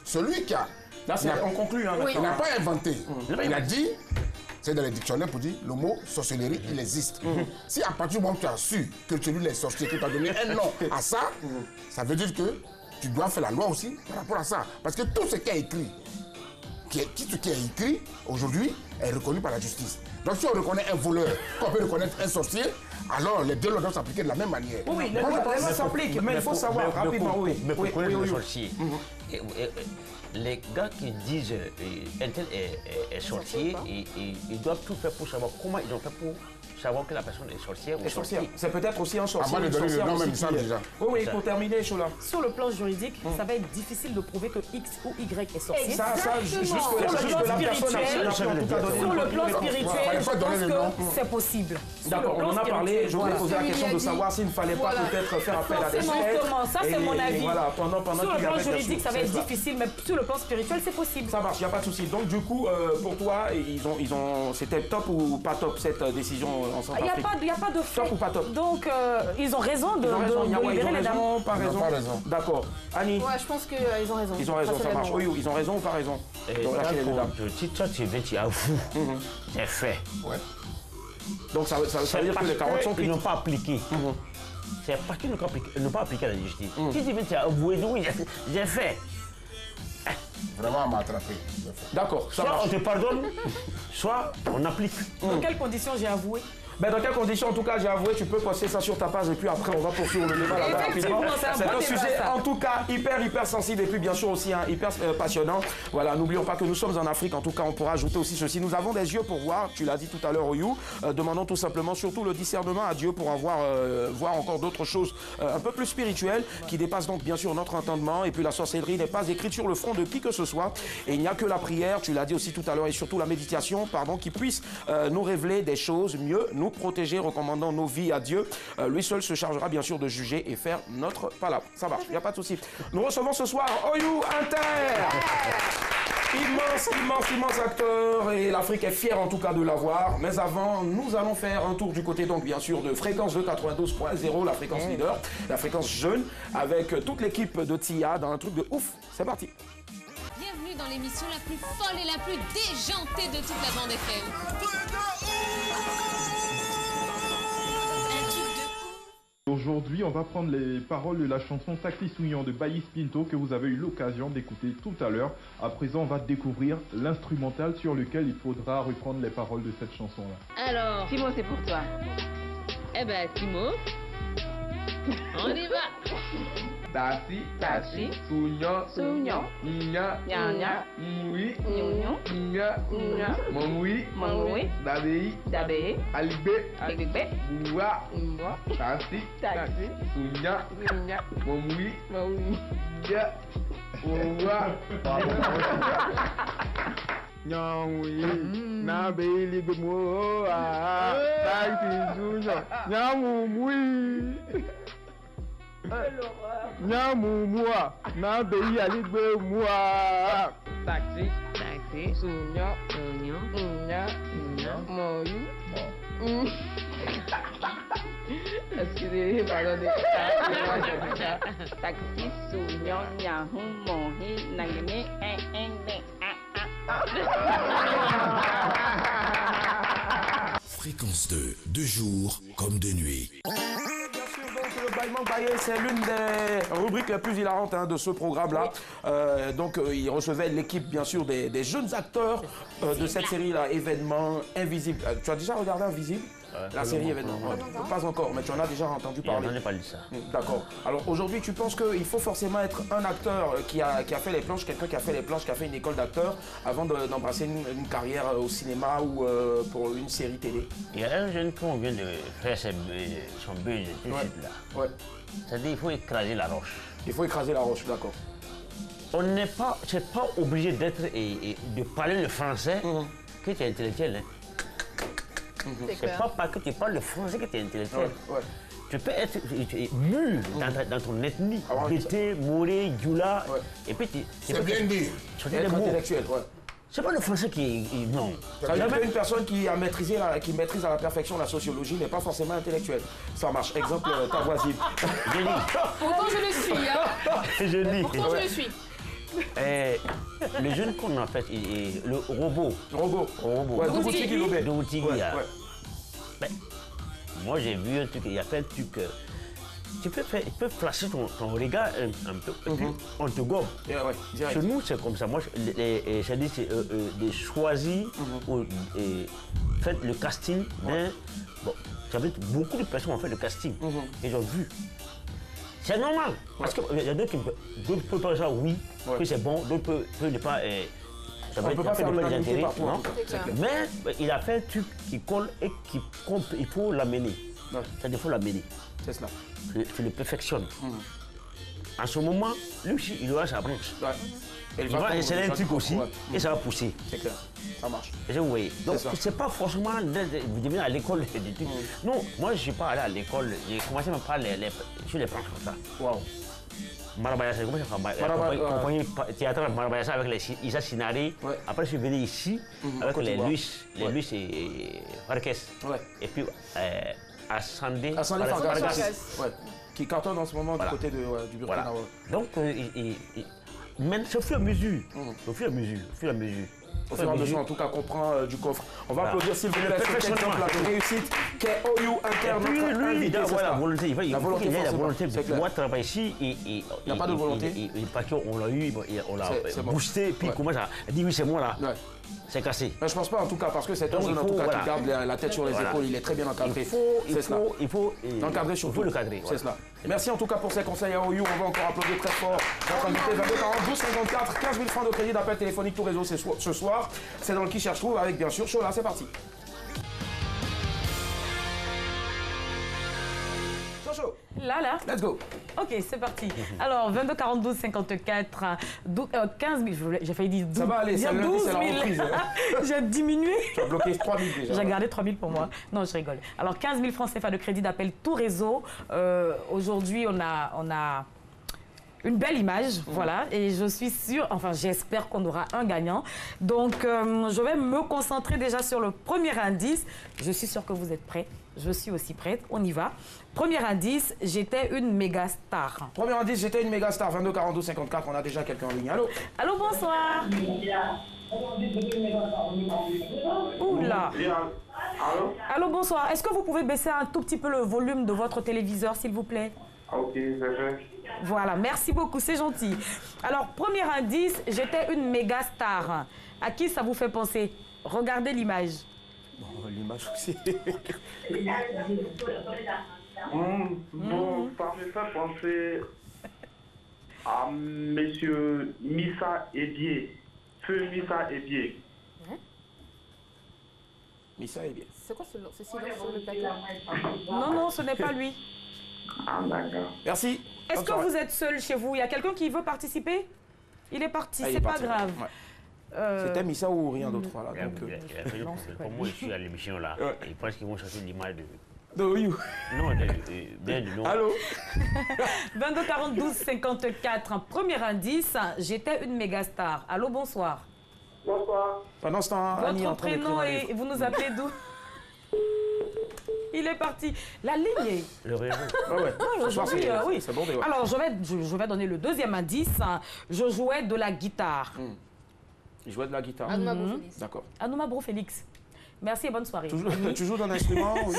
Celui qui a... Là, on conclut. Il n'a pas inventé. Il a dit, c'est dans les dictionnaires pour dire, le mot sorcellerie, il existe. Si à partir du moment où tu as su que celui-là est sorcier, que tu as donné un nom à ça, ça veut dire que tu dois faire la loi aussi par rapport à ça. Parce que tout ce qui est écrit, tout ce qui est écrit aujourd'hui est reconnu par la justice. Donc si on reconnaît un voleur, qu'on peut reconnaître un sorcier, alors les deux doivent s'appliquer de la même manière. Oui, les lois s'appliquent, mais il faut savoir rapidement, oui. Mais pourquoi le sorcier? Les gars qui disent un tel est sorcier, ils doivent tout faire pour savoir comment ils ont fait pour savoir que la personne est sorcière ou sorcière. C'est peut-être aussi un sorcier. Avant de donner le nom même, ça déjà. Oui, pour terminer, Chola. Sur le plan juridique, ça va être difficile de prouver que X ou Y est sorcier. Ça, jusque la personne sur le plan spirituel, je pense que c'est possible. D'accord, on en a parlé. Je voulais poser la question de savoir s'il ne fallait pas peut-être faire appel à des experts. Ça, c'est mon avis. Voilà, sur le plan juridique, ça va être difficile, mais sur le plan spirituel, c'est possible. Ça marche, il n'y a pas de souci. Donc, du coup, pour toi, c'était top ou pas top cette décision en Centrafrique? Il n'y a pas de fait. Top ou pas top? Donc, ils ont raison de libérer les dames. Pas raison. D'accord. Annie? Ouais, je pense qu'ils ont raison. Ils ont raison, ça marche. Oui, ils ont raison ou pas raison? Si toi tu avoues, c'est fait. Ouais. Donc, ça veut dire que les carottes sont cuites. Ils n'ont pas appliqué. C'est parce qu'ils n'ont pas appliqué la justice. Si tu as avoué, oui, j'ai fait. Vraiment à m'attraper. D'accord, ça marche. Soit on te pardonne, soit on applique. Dans quelles conditions j'ai avoué? Dans quelles conditions, en tout cas, j'ai avoué, tu peux poster ça sur ta page et puis après, on va poursuivre le débat là-bas rapidement. C'est un sujet, en tout cas, hyper sensible et puis bien sûr aussi hyper passionnant. Voilà, n'oublions pas que nous sommes en Afrique. En tout cas, on pourra ajouter aussi ceci. Nous avons des yeux pour voir, tu l'as dit tout à l'heure, Oyou. Demandons tout simplement surtout le discernement à Dieu pour voir encore d'autres choses un peu plus spirituelles qui dépassent donc bien sûr notre entendement. Et puis la sorcellerie n'est pas écrite sur le front de qui que ce soit. Et il n'y a que la prière, tu l'as dit aussi tout à l'heure, et surtout la méditation, qui puisse nous révéler des choses mieux, nous protéger, recommandant nos vies à Dieu. Lui seul se chargera bien sûr de juger et faire notre palabre. Ça marche, il n'y a pas de souci. Nous recevons ce soir Oyou Inter. Immense acteur et l'Afrique est fière en tout cas de l'avoir. Mais avant, nous allons faire un tour du côté donc bien sûr de fréquence de 92.0, la fréquence leader, la fréquence jeune, avec toute l'équipe de TIA dans un truc de ouf. C'est parti. Bienvenue dans l'émission la plus folle et la plus déjantée de toute la bande FM. Aujourd'hui, on va prendre les paroles de la chanson Taxi Souillon de Baïs Pinto que vous avez eu l'occasion d'écouter tout à l'heure. À présent, on va découvrir l'instrumental sur lequel il faudra reprendre les paroles de cette chanson-là. Alors, Timo, c'est pour toi. Eh ben, Timo, on y va. Taxi, Souillon, Nya, Moui, Nya, Moui, Dabei, Alibé, Boua, Taxi, Souillon, Moui, Nya, Boua, Nyamoui, Nabei, Libemoa, Taxi, Souillon, Nyamoui. Nyamumua, na beyi aligbe mua. Taxi, sunyo, nya, moyu. Excusez, pardonnez. Taxi, sunyo, nyahu, mohi, nagene, Fréquence 2, de jour comme de nuit. Le bâillement baillé, c'est l'une des rubriques les plus hilarantes de ce programme-là. Il recevait l'équipe, bien sûr, des jeunes acteurs de cette série-là, Événement Invisible. Tu as déjà regardé Invisible? La série Événement? Pas encore, mais tu en as déjà entendu parler. Je n'en ai pas lu ça. D'accord. Alors aujourd'hui, tu penses qu'il faut forcément être un acteur qui a fait les planches, quelqu'un qui a fait les planches, qui a fait une école d'acteur, avant d'embrasser une carrière au cinéma ou pour une série télé? Il y a un jeune qui vient de faire son buzz tout de suite là. Ouais. C'est-à-dire qu'il faut écraser la roche. Il faut écraser la roche, d'accord. On n'est pas, c'est pas obligé d'être et de parler le français que tu es intellectuel. C'est pas parce que tu parles le français que tu es intellectuel. Tu peux être mûr dans ton ethnie. Bété, Moré, Djoula. Et puis c'est bien dit. Être intellectuel, c'est pas le français qui est. Non. Ça veut dire qu'une personne qui maîtrise à la perfection la sociologie n'est pas forcément intellectuelle. Ça marche. Exemple, ta voisine. Je dis. Pourtant, je le suis. Hein. Je dis. Pourtant, je le suis. Le jeune qu'on a fait, le robot. Ouais, Doutigi. Moi, j'ai vu un truc, il a fait un truc. Tu peux flasher ton regard un peu, et puis on te gobe. Chez nous, c'est comme ça. Moi, j'ai dit, c'est de choisir, faites le casting d'un. Bon, beaucoup de personnes ont fait le casting, ils ont vu. C'est normal, parce qu'il y a d'autres qui peuvent pas dire oui, que c'est bon, d'autres peuvent ne pas. On ne peut pas faire l'unanimité partout, non? Mais il a fait un truc qui colle et il faut l'amener. C'est-à-dire qu'il faut l'amener. C'est cela. Tu le perfectionnes. En ce moment, lui aussi, il aura sa branche. Il va essayer un truc aussi et ça va pousser. C'est clair, ça marche. Oui. Donc, c'est pas forcément vous devenez à l'école des trucs. Non, moi, je ne suis pas allé à l'école. J'ai commencé à me parler sur les branches comme ça. Waouh. Marabayasa, comment ça s'appelle? Compagnie théâtrale Marabayasa avec les Isa Sinari. Après, je suis venu ici avec les Luis et Farkes. Et puis, Ascendé Farkas. Qui cartonne en ce moment du côté du Burkina. Donc, mais c'est au fur et à mesure. Au fur et à mesure. Au fur et à mesure, en tout cas, qu'on prend du coffre. On va applaudir, s'il vous plaît, cet exemple de réussite qu'est OU Inter, notre invité. La volonté, il la volonté, la volonté. Moi, je travaille ici et il n'y a pas de volonté. Parce qu'on l'a eu, on l'a boosté, puis il commence à dire oui, c'est moi là. C'est cassé. Mais je pense pas en tout cas, parce que c'est un jeune en tout cas qui garde la tête sur les épaules, il est très bien encadré. Il faut l'encadrer surtout. Il faut le cadrer. C'est cela. Merci en tout cas pour ces conseils à OU. On va encore applaudir très fort notre invité 22 42 54 15 000 francs de crédit d'appel téléphonique tout réseau ce soir. C'est dans le Qui Cherche Trouve avec bien sûr Chola. C'est parti. Là. Let's go. Ok, c'est parti. Alors, 22 42 54 15 000, j'ai failli dire 12 000. Ça va aller, c'est la reprise. J'ai diminué. Tu as bloqué 3 000 déjà. J'ai gardé 3 000 pour moi. Non, je rigole. Alors, 15 000 francs CFA de crédit d'appel tout réseau. Aujourd'hui, on a une belle image, voilà, et je suis sûre, enfin j'espère qu'on aura un gagnant. Donc je vais me concentrer déjà sur le premier indice. Je suis sûre que vous êtes prêts. Je suis aussi prête, on y va. Premier indice, j'étais une méga star. Premier indice, j'étais une méga star, 22 42 54, on a déjà quelqu'un en ligne. Allô? Allô, bonsoir. Oula. Allô, bonsoir. Est-ce que vous pouvez baisser un tout petit peu le volume de votre téléviseur, s'il vous plaît? Ok, c'est vrai. Voilà, merci beaucoup, c'est gentil. Alors, premier indice, j'étais une méga star. À qui ça vous fait penser? Regardez l'image. Bon, l'image aussi. Bon, ça me fait penser à monsieur Missa Ebié. Feu Missa Ebié. Missa Ebié. C'est quoi ce silence sur le plateau? Non, ce n'est pas lui. Ah, d'accord. Merci. Est-ce que vous êtes seul chez vous? Il y a quelqu'un qui veut participer? Il est parti, c'est pas grave. C'était Missa ou rien d'autre là. Pour moi, je suis à l'émission là. Ils pensent qu'ils vont chercher l'image de. De Oyou. Non, bien du nom. Allô 22 42 54. Premier indice, j'étais une méga star. Allô, bonsoir. Bonsoir. Pendant ce temps, Annie est en Votre train d'écrire prénom un et livre. vous nous appelez d'où? Il est parti. La ligne est... Le réseau. Ah ouais. Non, Ce soir, aujourd'hui, oui. c'est bondé, ouais. Alors, je vais donner le deuxième indice. Je jouais de la guitare. Il jouait de la guitare. Anouma Bro-Félix. D'accord. Anouma Bro-Félix. Merci et bonne soirée. Tu joues d'un instrument oui.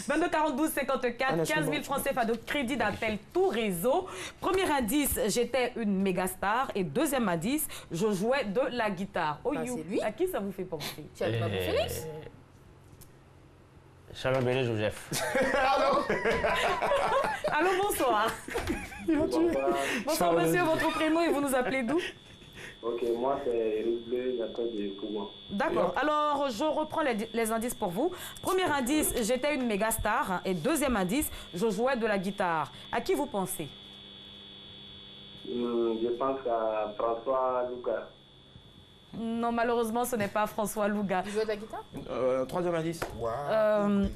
22 42 54, 15 000 francs CFA de crédit d'appel tout réseau. Premier indice, j'étais une méga star. Et deuxième indice, je jouais de la guitare. Oh, you, c'est lui. à qui ça vous fait penser? Tu as Anouma Bro-Félix? Shalom Bélé Joseph. Allô, bonsoir. Bonsoir, monsieur, votre prénom et vous nous appelez d'où? Ok, moi c'est Eric Bleu, j'appelle de Kouman. D'accord. Alors, je reprends les indices pour vous. Premier indice, j'étais une méga star. Et deuxième indice, je jouais de la guitare. À qui vous pensez? Je pense à François Lucas. Non, malheureusement, ce n'est pas François Louga. Tu jouais de la guitare? Troisième indice.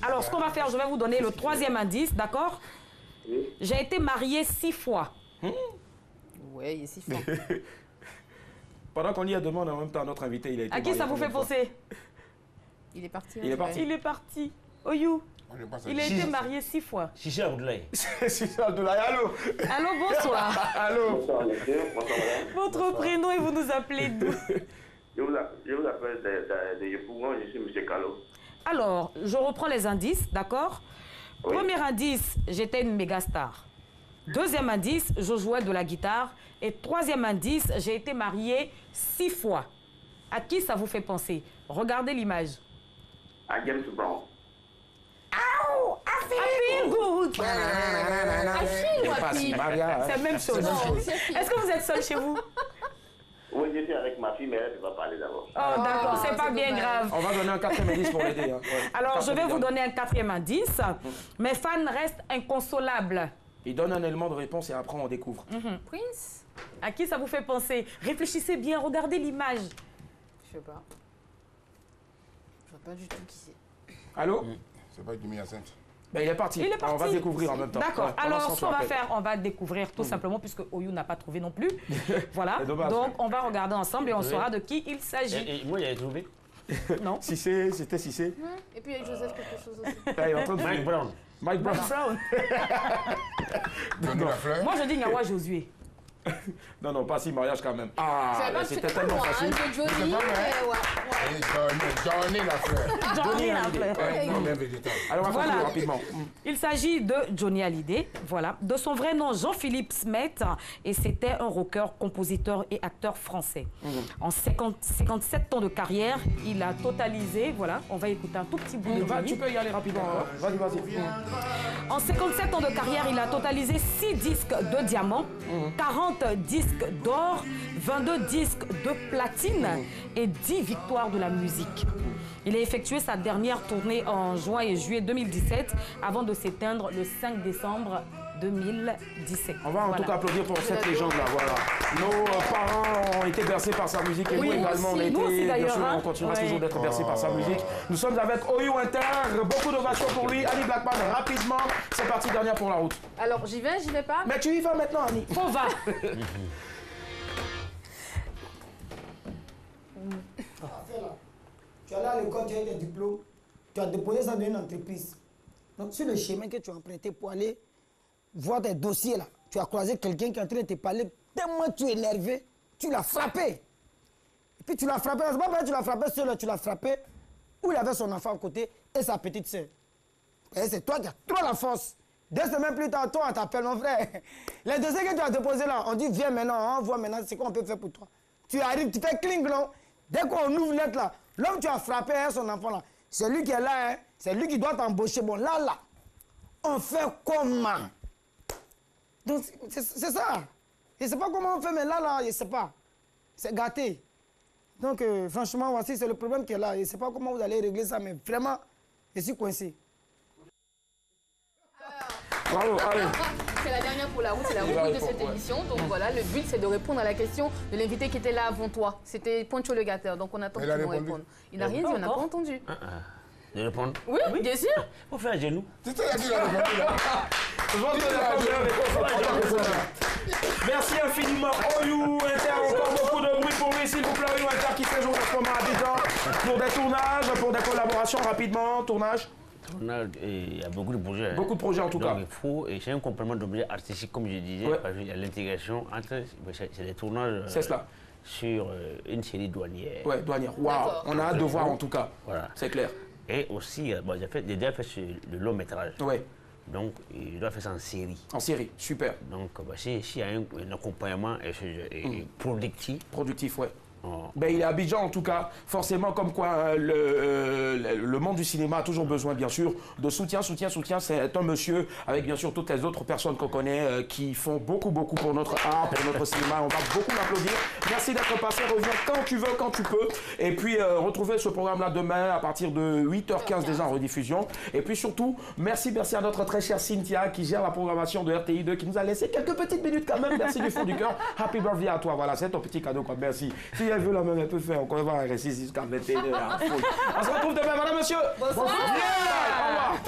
Alors, ce qu'on va faire, je vais vous donner le troisième indice, d'accord? Oui. J'ai été mariée 6 fois. Ouais, il est 6 fois. Pendant qu'on y a demandé en même temps à notre invité, il a été À qui ça vous fait penser? Il est parti. Il est parti. Il est parti. Oyou. Il a été marié 6 fois. Sissi Abdoulaye. Sissi Abdoulaye, allô. Allô, bonsoir. Allô. Bonsoir, monsieur. Bonsoir, madame. Votre prénom et vous nous appelez d'où? Je vous appelle de Yopougon, je suis monsieur Calo. Alors, je reprends les indices, d'accord? Oui. Premier indice, j'étais une méga star. Deuxième indice, je jouais de la guitare. Et troisième indice, j'ai été mariée 6 fois. À qui ça vous fait penser? Regardez l'image. À James Brown. I feel good. I feel happy. C'est la même chose. Est-ce que vous êtes seul chez vous? Oui, je suis avec ma fille, mais elle va parler d'abord. Oh, d'accord, c'est pas bien grave. On va donner un quatrième indice pour l'aider. Hein. Ouais. Alors, je vais vous donner un quatrième indice. Mes fans restent inconsolables. Il donne un élément de réponse et après on découvre. Prince? À qui ça vous fait penser? Réfléchissez bien, regardez l'image. Je sais pas. Je vois pas du tout qui c'est. Allô? C'est pas Jimmy Hyacinthe. Ben, il est parti. Il est parti. On va découvrir en même temps. D'accord. Ouais, Alors, pendant ce qu'on va tu faire, on va découvrir tout simplement, puisque Oyou n'a pas trouvé non plus. Voilà. C'est dommage. Donc, on va regarder ensemble et on saura de qui il s'agit. Et moi, j'avais trouvé. Non. C'était Cissé. Et puis il y a Joseph quelque chose aussi. Ah, il est en train de Mike Brown. Mike Brown. Donne la fleur. Moi, je dis Nyawa Josué. Non, non, pas si mariage quand même. Ah, C'est pas c'était que tellement moi, facile. hein, c'est Johnny, pas vrai. ouais. Johnny la fleur. Johnny Hallyday. Hallyday. Ouais, Non, même végétal. Alors, on va Voilà. conclure rapidement. Il s'agit de Johnny Hallyday, voilà, de son vrai nom Jean-Philippe Smet, et c'était un rocker, compositeur et acteur français. En 57 ans de carrière, il a totalisé, voilà, on va écouter un tout petit bout de Tu lui. peux y aller rapidement. Hein. Vas-y, vas-y. En 57 ans de carrière, il a totalisé 6 disques de diamant, 40 disques d'or, 22 disques de platine et 10 victoires de la musique. Il a effectué sa dernière tournée en juin et juillet 2017 avant de s'éteindre le 5 décembre 2017. On va en tout cas applaudir pour cette légende-là. Voilà. Nos parents ont été bercés par sa musique et Oui, nous également on a nous aussi, été, bien d'ailleurs, sûr, hein. on continuera Ouais. toujours d'être bercés par sa musique. Nous sommes avec Oyou Inter, beaucoup d'ovations pour lui. Annie Blackman, rapidement, c'est parti, dernière pour la route. Alors j'y vais pas. Mais tu y vas maintenant, Annie. On va. Tu es allé à l'école, tu as eu des diplômes, tu as déposé ça dans une entreprise. Donc, sur le chemin que tu as emprunté pour aller voir tes dossiers là, tu as croisé quelqu'un qui est en train de te parler, tellement tu es énervé, tu l'as frappé. Et puis tu l'as frappé, c'est pas vrai que tu l'as frappé seul, tu l'as frappé où il avait son enfant à côté et sa petite sœur. Et c'est toi qui as trop la force. 2 semaines plus tard, toi, on t'appelle mon frère. Les dossiers que tu as déposés là, on dit viens maintenant, on voit maintenant ce qu'on peut faire pour toi. Tu arrives, tu fais cling long. Dès qu'on ouvre net là, l'homme tu as frappé hein, son enfant là, c'est lui qui est là, hein, c'est lui qui doit t'embaucher. Bon, là, on fait comment? Donc, c'est ça. Je ne sais pas comment on fait, mais là, je ne sais pas. C'est gâté. Donc, franchement, voici, c'est le problème qui est là. Je ne sais pas comment vous allez régler ça, mais vraiment, je suis coincé. Bravo, allez. C'est la dernière pour la route, c'est la rubrique de cette émission. Donc voilà, le but c'est de répondre à la question de l'invité qui était là avant toi. C'était Poncho le Gâteur. Donc on attend qu'il nous réponde. Il n'a rien dit, on n'a pas entendu. De répondre? Oui, bien sûr. Faut faire un genou. C'est ça, il a dit la réponse, là. Merci infiniment. Oyou Inter, encore beaucoup de bruit pour lui, s'il vous plaît. Oyou Inter qui séjourne en ce moment à Abidjan pour des tournages, pour des collaborations rapidement. Tournage. Il y a beaucoup de projets. Beaucoup de projets en tout cas. Il faut, et c'est un complément d'objet artistique, comme je disais, parce qu'il y a l'intégration entre. C'est les tournages. C'est cela. Sur une série douanière. Ouais, douanière. Waouh, on a hâte de voir en tout cas. Voilà. C'est clair. Et aussi, bon, j'ai déjà fait le long métrage. Ouais. Donc, il doit faire ça en série. En série, super. Donc, s'il y a un accompagnement productif. Productif, ouais. Ben, il est à Abidjan en tout cas, forcément comme quoi le monde du cinéma a toujours besoin bien sûr de soutien. C'est un monsieur avec bien sûr toutes les autres personnes qu'on connaît qui font beaucoup pour notre art, pour notre cinéma. On va beaucoup l'applaudir. Merci d'être passé, reviens quand tu veux, quand tu peux. Et puis retrouvez ce programme-là demain à partir de 8h15 déjà en rediffusion. Et puis surtout, merci à notre très chère Cynthia qui gère la programmation de RTI2 qui nous a laissé quelques petites minutes quand même. Merci du fond du cœur. Happy birthday à toi, voilà, c'est ton petit cadeau quoi. Merci. Si elle veut la même, elle peut faire. On va rester jusqu'à 21h. On se retrouve demain, madame, monsieur. Bonsoir. Au revoir.